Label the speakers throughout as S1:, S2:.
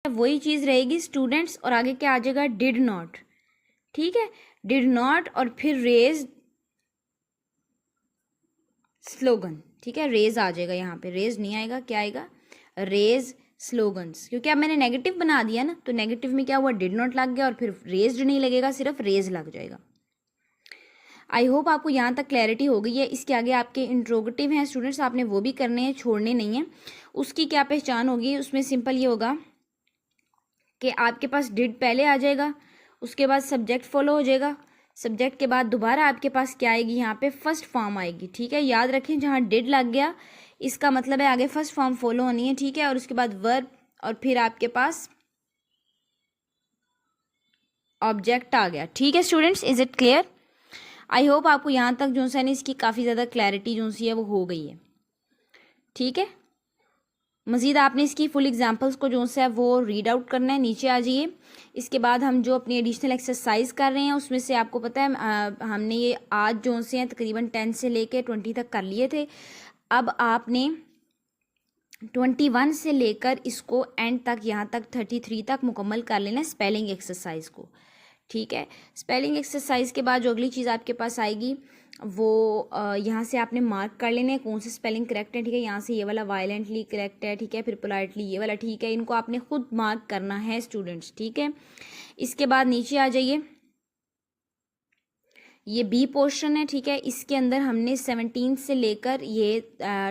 S1: वही चीज़ रहेगी स्टूडेंट्स, और आगे क्या आ जाएगा, डिड नॉट, ठीक है, डिड नॉट और फिर रेज स्लोगन, ठीक है, रेज आ जाएगा, यहाँ पे रेज नहीं आएगा, क्या आएगा, रेज स्लोगन्स, क्योंकि अब मैंने नेगेटिव बना दिया ना, तो नेगेटिव में क्या हुआ, डिड नॉट लग गया और फिर रेज्ड नहीं लगेगा, सिर्फ रेज लग जाएगा। आई होप आपको यहाँ तक क्लैरिटी हो गई है। इसके आगे आपके इंट्रोगेटिव हैं स्टूडेंट्स, आपने वो भी करने हैं, छोड़ने नहीं है। उसकी क्या पहचान होगी, उसमें सिंपल ये होगा कि आपके पास डिड पहले आ जाएगा, उसके बाद सब्जेक्ट फॉलो हो जाएगा, सब्जेक्ट के बाद दोबारा आपके पास क्या आएगी, यहाँ पे फर्स्ट फॉर्म आएगी, ठीक है, याद रखें जहाँ डिड लग गया इसका मतलब है आगे फर्स्ट फॉर्म फॉलो होनी है, ठीक है, और उसके बाद वर्ब और फिर आपके पास ऑब्जेक्ट आ गया, ठीक है students, is it clear? I hope आपको यहाँ तक जो सा इसकी काफ़ी ज़्यादा क्लैरिटी जो सी है वो हो गई है, ठीक है। मज़ीद आपने इसकी फुल एग्जांपल्स को जो सा है वो रीड आउट करना है, नीचे आ जाइए। इसके बाद हम जो अपनी एडिशनल एक्सरसाइज कर रहे हैं उसमें से आपको पता है हमने ये आज जो से हैं तकरीबन 10 से लेकर 20 तक कर लिए थे। अब आपने 21 से लेकर इसको एंड तक, यहाँ तक 33 तक मुकम्मल कर लेना है स्पेलिंग एक्सरसाइज को, ठीक है। स्पेलिंग एक्सरसाइज के बाद जो अगली चीज़ आपके पास आएगी वो यहाँ से आपने मार्क कर लेने हैं कौन से स्पेलिंग करेक्ट है, ठीक है, यहाँ से ये वाला वायलेंटली करेक्ट है, ठीक है, फिर पोलाइटली ये वाला, ठीक है, इनको आपने खुद मार्क करना है स्टूडेंट्स, ठीक है। इसके बाद नीचे आ जाइए, ये बी पोर्शन है, ठीक है, इसके अंदर हमने 17 से लेकर ये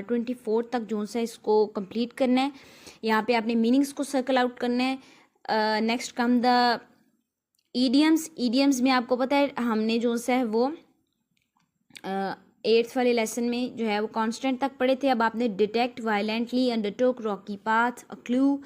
S1: 24 तक जो सा इसको कंप्लीट करना है। यहाँ पे आपने मीनिंग्स को सर्कल आउट करना है। Next come the idioms. Idioms में आपको पता है हमने जो सा है वो 8th वाले लेसन में जो है वो कांस्टेंट तक पढ़े थे। अब आपने detect, violently, undertook, rocky path, a clue,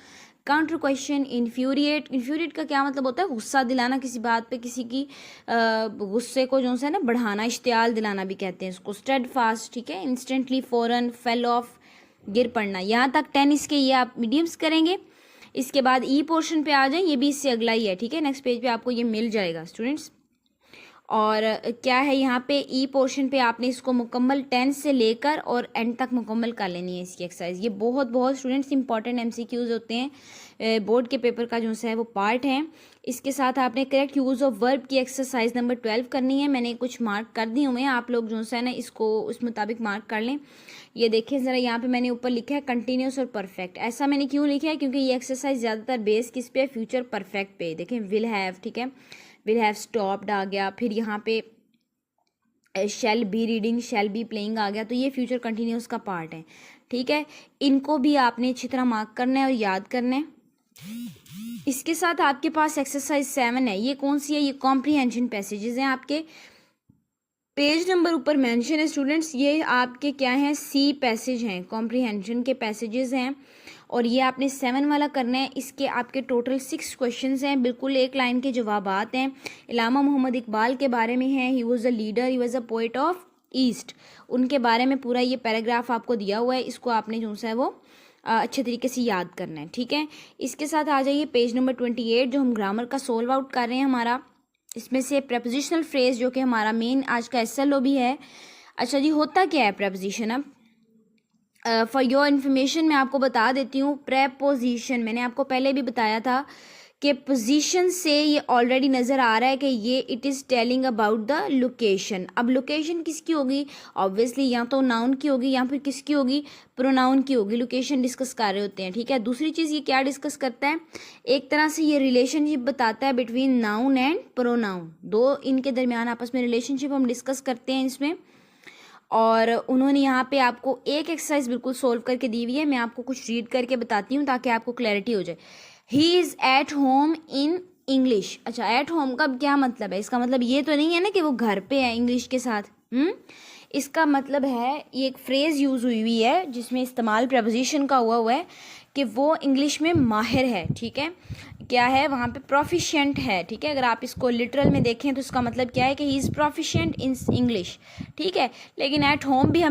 S1: counter question, infuriate. Infuriate का क्या मतलब होता है, गुस्सा दिलाना किसी बात पे, किसी की गुस्से को जो है ना बढ़ाना, इश्तियाल दिलाना भी कहते हैं इसको। स्टेड फास्ट, ठीक है, इंस्टेंटली, फौरन, फेल ऑफ, गिर पड़ना। यहाँ तक 10 इसके ये आप मीडियम्स करेंगे। इसके बाद ई पोर्शन पे आ जाए, ये भी इससे अगला ही है, ठीक है, नेक्स्ट पेज पे आपको ये मिल जाएगा स्टूडेंट्स। और क्या है यहाँ पे ई पोर्शन पे आपने इसको मुकम्मल 10 से लेकर और एंड तक मुकम्मल कर लेनी है इसकी एक्सरसाइज। ये बहुत बहुत स्टूडेंट्स इंपॉर्टेंट एमसीक्यूज होते हैं, बोर्ड के पेपर का जो है वो पार्ट है। इसके साथ आपने करेक्ट यूज़ ऑफ वर्ब की एक्सरसाइज नंबर 12 करनी है। मैंने कुछ मार्क कर दिए हुए हैं, आप लोग जो है ना इसको उस मुताबिक मार्क कर लें। ये देखिए ज़रा, यहाँ पे मैंने ऊपर लिखा है कंटिन्यूस और परफेक्ट। ऐसा मैंने क्यों लिखा है, क्योंकि ये एक्सरसाइज ज़्यादातर बेस किस पे, फ्यूचर परफेक्ट पे। देखें विल हैव, ठीक है, विल हैव स्टॉप्ड आ गया, फिर यहाँ पे shall be reading, shall be playing आ गया, तो ये फ्यूचर कंटिन्यूस का पार्ट है, ठीक है। इनको भी आपने अच्छी तरह मार्क करना है और याद करना है। इसके साथ आपके पास एक्सरसाइज 7 है। ये कौन सी है, ये कॉम्प्रीहेंशन पैसेजेस हैं आपके पेज नंबर ऊपर मेंशन है स्टूडेंट्स। ये आपके क्या हैं, सी पैसेज हैं, कॉम्प्रीहेंशन के पैसेजेस हैं, और ये आपने 7 वाला करना है। इसके आपके टोटल 6 क्वेश्चंस हैं, बिल्कुल एक लाइन के जवाबात हैं। इलामा मोहम्मद इकबाल के बारे में है, he was a leader, he was a poet of east, उनके बारे में पूरा ये पैराग्राफ आपको दिया हुआ है। इसको आपने जो सा है वो अच्छे तरीके से याद करना है, ठीक है। इसके साथ आ जाइए पेज नंबर 28, जो हम ग्रामर का सोल्व आउट कर रहे हैं हमारा। इसमें से प्रेपोजिशनल फ्रेज जो कि हमारा मेन आज का एसएलओ भी है। अच्छा जी, होता क्या है प्रेपोजिशन? अब फॉर योर इन्फॉर्मेशन मैं आपको बता देती हूँ। प्रेपोजिशन मैंने आपको पहले भी बताया था कि पोजीशन से ये ऑलरेडी नज़र आ रहा है कि ये it is telling about the location. अब लोकेशन किसकी होगी? ऑब्वियसली या तो नाउन की होगी या फिर किसकी होगी, प्रोनाउन की होगी। लोकेशन डिस्कस कर रहे होते हैं, ठीक है। दूसरी चीज़ ये क्या डिस्कस करता है, एक तरह से ये रिलेशनशिप बताता है बिटवीन नाउन एंड प्रोनाउन, दो इनके दरमियान आपस में रिलेशनशिप हम डिस्कस करते हैं इसमें। और उन्होंने यहाँ पे आपको एक एक्सरसाइज बिल्कुल सोल्व करके दी हुई है, मैं आपको कुछ रीड करके बताती हूँ ताकि आपको क्लैरिटी हो जाए। He is at home in English. अच्छा, एट होम का क्या मतलब है? इसका मतलब ये तो नहीं है ना कि वो घर पे है इंग्लिश के साथ। इसका मतलब है, ये एक फ्रेज यूज़ हुई है जिसमें इस्तेमाल प्रपोजिशन का हुआ है कि वो इंग्लिश में माहिर है, ठीक है। क्या है वहाँ पे? प्रोफिशिएंट है, ठीक है। अगर आप इसको लिटरल में देखें तो इसका मतलब क्या है कि he is proficient in English, ठीक है। लेकिन एट होम भी हम